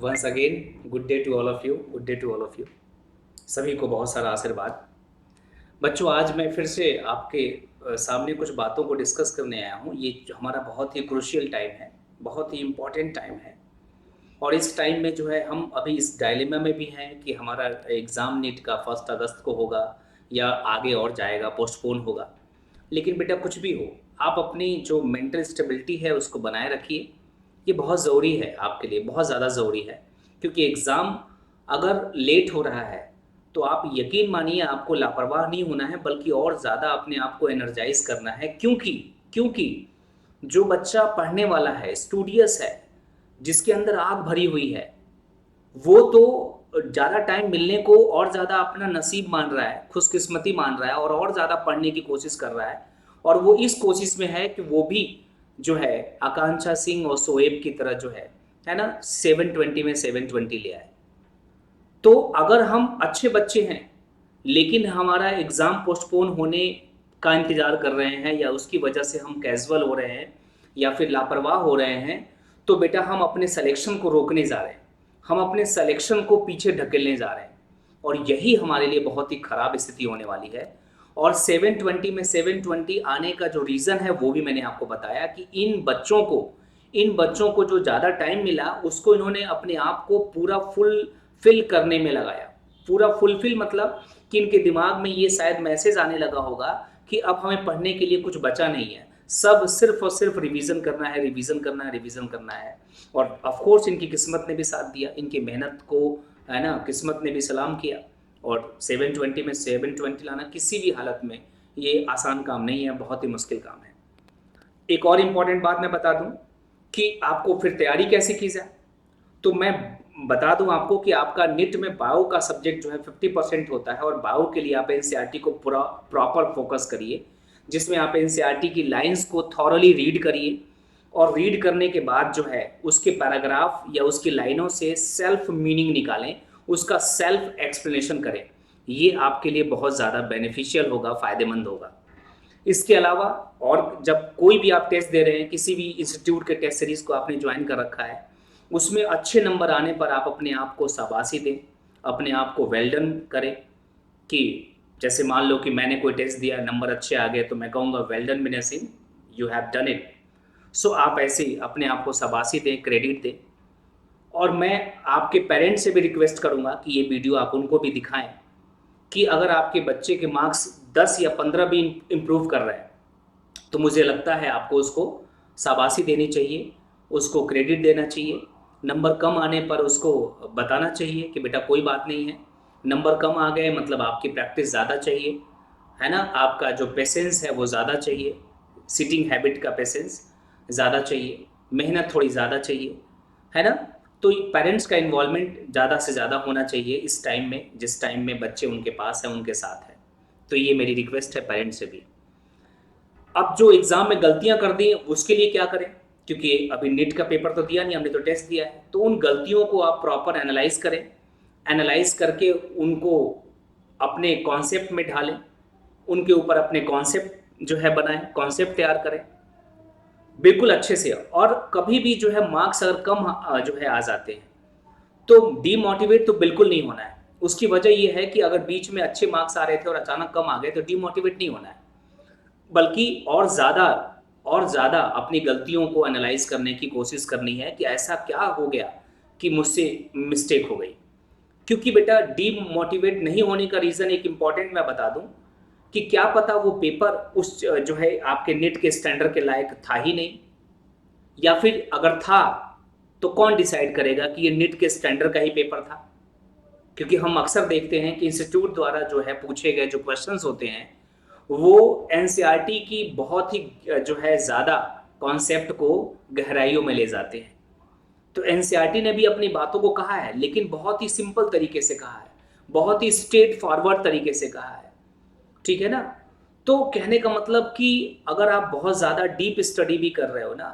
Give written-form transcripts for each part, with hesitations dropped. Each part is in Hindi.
Once again good day to all of you, good day to all of you. सभी को बहुत सारा आशीर्वाद। बच्चों, आज मैं फिर से आपके सामने कुछ बातों को डिस्कस करने आया हूँ। ये जो हमारा बहुत ही क्रूशियल टाइम है, बहुत ही इम्पोर्टेंट टाइम है। और इस टाइम में जो है हम अभी इस डायलेमा में भी हैं कि हमारा एग्ज़ाम नीट का 1 अगस्त को होगा या आगे और जाएगा, पोस्टपोन होगा। लेकिन बेटा कुछ भी हो, आप अपनी जो मेंटल स्टेबिलिटी है उसको बनाए रखिए। ये बहुत ज़रूरी है आपके लिए, बहुत ज़्यादा ज़रूरी है। क्योंकि एग्ज़ाम अगर लेट हो रहा है तो आप यकीन मानिए आपको लापरवाह नहीं होना है, बल्कि और ज़्यादा अपने आप को एनर्जाइज करना है। क्योंकि क्योंकि जो बच्चा पढ़ने वाला है, स्टूडियस है, जिसके अंदर आग भरी हुई है, वो तो ज़्यादा टाइम मिलने को और ज़्यादा अपना नसीब मान रहा है, खुशकिस्मती मान रहा है और ज़्यादा पढ़ने की कोशिश कर रहा है। और वो इस कोशिश में है कि वो भी जो है आकांक्षा सिंह और शोएब की तरह जो है ना, 720 में 720 ले आए। तो अगर हम अच्छे बच्चे हैं लेकिन हमारा एग्ज़ाम पोस्टपोन होने का इंतज़ार कर रहे हैं या उसकी वजह से हम कैजुअल हो रहे हैं या फिर लापरवाह हो रहे हैं, तो बेटा हम अपने सिलेक्शन को रोकने जा रहे हैं, हम अपने सिलेक्शन को पीछे ढकेलने जा रहे हैं। और यही हमारे लिए बहुत ही ख़राब स्थिति होने वाली है। और 720 में 720 आने का जो रीज़न है वो भी मैंने आपको बताया कि इन बच्चों को जो ज़्यादा टाइम मिला उसको इन्होंने अपने आप को पूरा फुलफिल करने में लगाया। पूरा फुलफिल मतलब कि इनके दिमाग में ये शायद मैसेज आने लगा होगा कि अब हमें पढ़ने के लिए कुछ बचा नहीं है, सब सिर्फ और सिर्फ रिवीजन करना है, रिवीजन करना है, रिवीजन करना है। और ऑफ कोर्स इनकी किस्मत ने भी साथ दिया, इनकी मेहनत को, है ना, किस्मत ने भी सलाम किया। और 720 में 720 लाना किसी भी हालत में ये आसान काम नहीं है, बहुत ही मुश्किल काम है। एक और इम्पॉर्टेंट बात मैं बता दूं कि आपको फिर तैयारी कैसे की जाए। तो मैं बता दूं आपको कि आपका निट में बायो का सब्जेक्ट जो है 50% होता है। और बायो के लिए आप एनसीईआरटी को पूरा प्रॉपर फोकस करिए, जिसमें आप एनसीईआरटी की लाइंस को थॉरली रीड करिए। और रीड करने के बाद जो है उसके पैराग्राफ या उसकी लाइनों से सेल्फ मीनिंग निकालें, उसका सेल्फ एक्सप्लेनेशन करें। ये आपके लिए बहुत ज़्यादा बेनिफिशियल होगा, फ़ायदेमंद होगा। इसके अलावा और जब कोई भी आप टेस्ट दे रहे हैं, किसी भी इंस्टीट्यूट के टेस्ट सीरीज़ को आपने ज्वाइन कर रखा है, उसमें अच्छे नंबर आने पर आप अपने आप को शाबाशी दें, अपने आप को वेल डन करें। कि जैसे मान लो कि मैंने कोई टेस्ट दिया, नंबर अच्छे आ गए, तो मैं कहूँगा well done Vinay Singh, you have done it. So आप ऐसे ही अपने आप को शाबाशी दें, क्रेडिट दें। और मैं आपके पेरेंट्स से भी रिक्वेस्ट करूँगा कि ये वीडियो आप उनको भी दिखाएं कि अगर आपके बच्चे के मार्क्स 10 या 15 भी इम्प्रूव कर रहे हैं, तो मुझे लगता है आपको उसको शाबाशी देनी चाहिए, उसको क्रेडिट देना चाहिए। नंबर कम आने पर उसको बताना चाहिए कि बेटा कोई बात नहीं है, नंबर कम आ गए मतलब आपकी प्रैक्टिस ज़्यादा चाहिए, है ना, आपका जो पेशेंस है वो ज़्यादा चाहिए, सिटिंग हैबिट का पेशेंस ज़्यादा चाहिए, मेहनत थोड़ी ज़्यादा चाहिए, है ना। तो पेरेंट्स का इन्वॉल्वमेंट ज़्यादा से ज़्यादा होना चाहिए इस टाइम में, जिस टाइम में बच्चे उनके पास हैं, उनके साथ हैं। तो ये मेरी रिक्वेस्ट है पेरेंट्स से भी। अब जो एग्ज़ाम में गलतियां कर दी उसके लिए क्या करें, क्योंकि अभी नीट का पेपर तो दिया नहीं, हमने तो टेस्ट दिया है। तो उन गलतियों को आप प्रॉपर एनालाइज करें, एनालाइज करके उनको अपने कॉन्सेप्ट में ढालें, उनके ऊपर अपने कॉन्सेप्ट जो है बनाएं, कॉन्सेप्ट तैयार करें बिल्कुल अच्छे से। और कभी भी जो है मार्क्स अगर कम जो है आ जाते हैं तो डीमोटिवेट तो बिल्कुल नहीं होना है। उसकी वजह यह है कि अगर बीच में अच्छे मार्क्स आ रहे थे और अचानक कम आ गए तो डीमोटिवेट नहीं होना है, बल्कि और ज़्यादा अपनी गलतियों को एनालाइज करने की कोशिश करनी है कि ऐसा क्या हो गया कि मुझसे मिस्टेक हो गई। क्योंकि बेटा डीमोटिवेट नहीं होने का रीज़न एक इम्पॉर्टेंट मैं बता दूं कि क्या पता वो पेपर उस जो है आपके नेट के स्टैंडर्ड के लायक था ही नहीं, या फिर अगर था तो कौन डिसाइड करेगा कि ये नेट के स्टैंडर्ड का ही पेपर था। क्योंकि हम अक्सर देखते हैं कि इंस्टीट्यूट द्वारा जो है पूछे गए जो क्वेश्चंस होते हैं वो एनसीईआरटी की बहुत ही जो है ज़्यादा कॉन्सेप्ट को गहराइयों में ले जाते हैं। तो एनसीईआरटी ने भी अपनी बातों को कहा है, लेकिन बहुत ही सिंपल तरीके से कहा है, बहुत ही स्ट्रेट फॉरवर्ड तरीके से कहा है, ठीक है ना। तो कहने का मतलब कि अगर आप बहुत ज़्यादा डीप स्टडी भी कर रहे हो ना,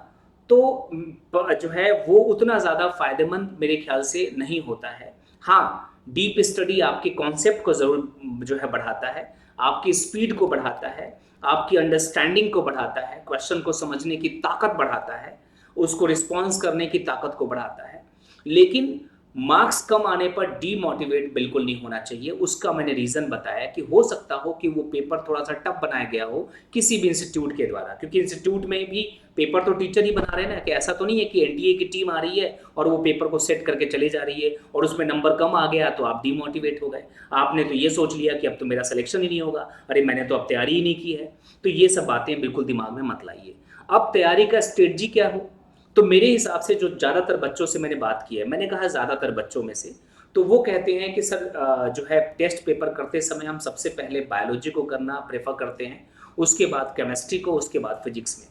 तो जो है वो उतना ज़्यादा फायदेमंद मेरे ख्याल से नहीं होता है। हाँ, डीप स्टडी आपके कॉन्सेप्ट को ज़रूर जो है बढ़ाता है, आपकी स्पीड को बढ़ाता है, आपकी अंडरस्टैंडिंग को बढ़ाता है, क्वेश्चन को समझने की ताकत बढ़ाता है, उसको रिस्पॉन्स करने की ताकत को बढ़ाता है। लेकिन मार्क्स कम आने पर डीमोटिवेट बिल्कुल नहीं होना चाहिए। उसका मैंने रीज़न बताया कि हो सकता हो कि वो पेपर थोड़ा सा टफ बनाया गया हो किसी भी इंस्टीट्यूट के द्वारा, क्योंकि इंस्टीट्यूट में भी पेपर तो टीचर ही बना रहे हैं ना, कि ऐसा तो नहीं है कि एनडीए की टीम आ रही है और वो पेपर को सेट करके चली जा रही है और उसमें नंबर कम आ गया तो आप डीमोटिवेट हो गए। आपने तो ये सोच लिया कि अब तो मेरा सिलेक्शन ही नहीं होगा, अरे मैंने तो अब तैयारी ही नहीं की है। तो ये सब बातें बिल्कुल दिमाग में मत लाइए। अब तैयारी का स्ट्रेटजी क्या हो, तो मेरे हिसाब से जो ज़्यादातर बच्चों से मैंने बात की है, मैंने कहा ज़्यादातर बच्चों में से, तो वो कहते हैं कि सर जो है टेस्ट पेपर करते समय हम सबसे पहले बायोलॉजी को करना प्रेफर करते हैं, उसके बाद केमिस्ट्री को, उसके बाद फिजिक्स में।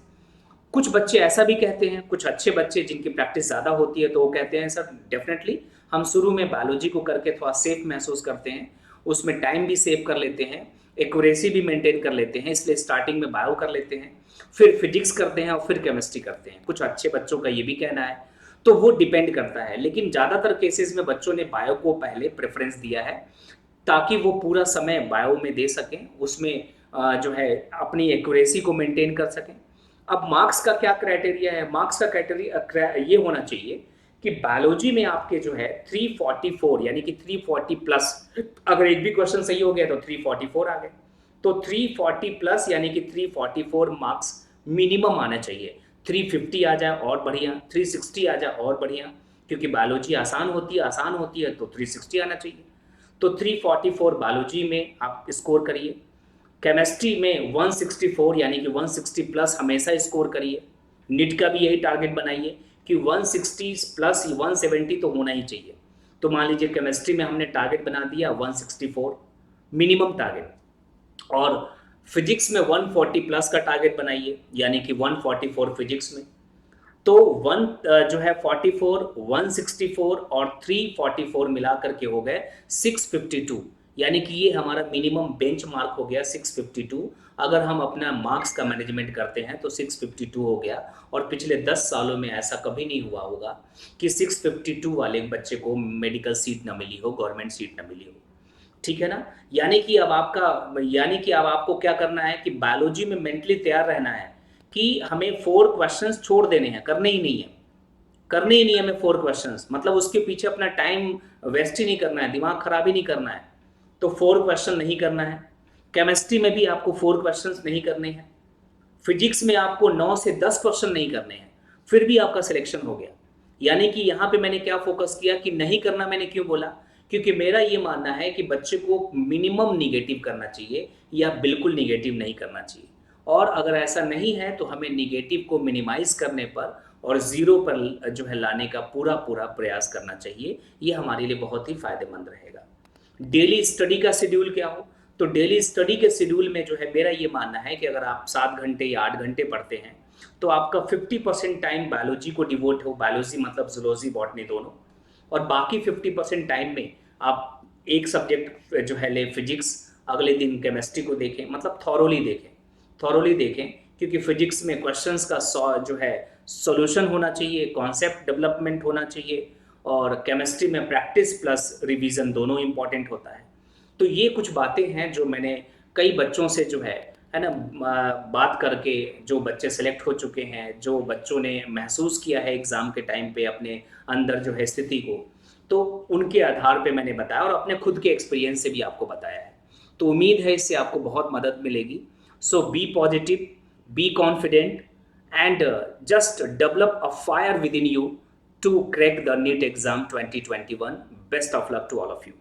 कुछ बच्चे ऐसा भी कहते हैं, कुछ अच्छे बच्चे जिनकी प्रैक्टिस ज़्यादा होती है तो वो कहते हैं सर डेफिनेटली हम शुरू में बायोलॉजी को करके थोड़ा सेफ महसूस करते हैं, उसमें टाइम भी सेव कर लेते हैं, एक्यूरेसी भी मेंटेन कर लेते हैं, इसलिए स्टार्टिंग में बायो कर लेते हैं, फिर फिजिक्स करते हैं और फिर केमिस्ट्री करते हैं। कुछ अच्छे बच्चों का ये भी कहना है। तो वो डिपेंड करता है, लेकिन ज़्यादातर केसेस में बच्चों ने बायो को पहले प्रेफरेंस दिया है ताकि वो पूरा समय बायो में दे सकें, उसमें जो है अपनी एक्यूरेसी को मेंटेन कर सकें। अब मार्क्स का क्या क्राइटेरिया है, मार्क्स का क्राइटेरिया ये होना चाहिए कि बायोलॉजी में आपके जो है 344 यानी कि 340 प्लस, अगर एक भी क्वेश्चन सही हो गया तो 344 आ गए, तो 340 प्लस यानी कि 344 मार्क्स मिनिमम आना चाहिए। 350 आ जाए और बढ़िया, 360 आ जाए और बढ़िया, क्योंकि बायोलॉजी आसान होती है तो 360 आना चाहिए। तो 344 बायोलॉजी में आप स्कोर करिए, केमिस्ट्री में 164 यानी कि 160 प्लस हमेशा स्कोर करिए। नीट का भी यही टारगेट बनाइए कि 160 प्लस 170 तो होना ही चाहिए। तो मान लीजिए केमिस्ट्री में हमने टारगेट बना दिया 164 मिनिमम टारगेट, और फिजिक्स में 140 प्लस का टारगेट बनाइए यानी कि 144 फिजिक्स में। तो जो है 44, 164 और 344 मिला करके हो गए 652, यानी कि ये हमारा मिनिमम बेंच मार्क हो गया 652। अगर हम अपना मार्क्स का मैनेजमेंट करते हैं तो 652 हो गया, और पिछले 10 सालों में ऐसा कभी नहीं हुआ होगा कि 652 वाले बच्चे को मेडिकल सीट ना मिली हो, गवर्नमेंट सीट ना मिली हो। ठीक है ना। यानी कि अब आपको क्या करना है कि बायोलॉजी में मेंटली तैयार रहना है कि हमें 4 क्वेश्चंस छोड़ देने हैं, करने ही नहीं है, हमें 4 क्वेश्चंस, मतलब उसके पीछे अपना टाइम वेस्ट ही नहीं करना है, दिमाग खराब ही नहीं करना है। तो 4 क्वेश्चन नहीं करना है। केमिस्ट्री में भी आपको 4 क्वेश्चंस नहीं करने हैं। फिजिक्स में आपको 9 से 10 क्वेश्चन नहीं करने हैं, फिर भी आपका सिलेक्शन हो गया। यानी कि यहाँ पे मैंने क्या फोकस किया कि नहीं करना, मैंने क्यों बोला, क्योंकि मेरा ये मानना है कि बच्चे को मिनिमम निगेटिव करना चाहिए या बिल्कुल निगेटिव नहीं करना चाहिए। और अगर ऐसा नहीं है तो हमें निगेटिव को मिनिमाइज करने पर और ज़ीरो पर जो है लाने का पूरा पूरा प्रयास करना चाहिए। ये हमारे लिए बहुत ही फायदेमंद रहेगा। डेली स्टडी का शेड्यूल क्या हो, तो डेली स्टडी के शेड्यूल में जो है मेरा ये मानना है कि अगर आप 7 घंटे या 8 घंटे पढ़ते हैं तो आपका 50% टाइम बायोलॉजी को डिवोट हो, बायोलॉजी मतलब जूलॉजी बॉटनी दोनों, और बाकी 50% टाइम में आप एक सब्जेक्ट जो है ले फिजिक्स, अगले दिन केमिस्ट्री को देखें, मतलब थॉरोली देखें, क्योंकि फिजिक्स में क्वेश्चंस का जो है सॉल्यूशन होना चाहिए, कॉन्सेप्ट डेवलपमेंट होना चाहिए, और केमिस्ट्री में प्रैक्टिस प्लस रिवीजन दोनों इंपॉर्टेंट होता है। तो ये कुछ बातें हैं जो मैंने कई बच्चों से जो है ना बात करके, जो बच्चे सेलेक्ट हो चुके हैं, जो बच्चों ने महसूस किया है एग्ज़ाम के टाइम पे अपने अंदर जो है स्थिति को, तो उनके आधार पे मैंने बताया और अपने खुद के एक्सपीरियंस से भी आपको बताया है। तो उम्मीद है इससे आपको बहुत मदद मिलेगी। So be positive, be confident, and just develop a fire within you to crack the NEET exam 2021. Best of luck to all of you.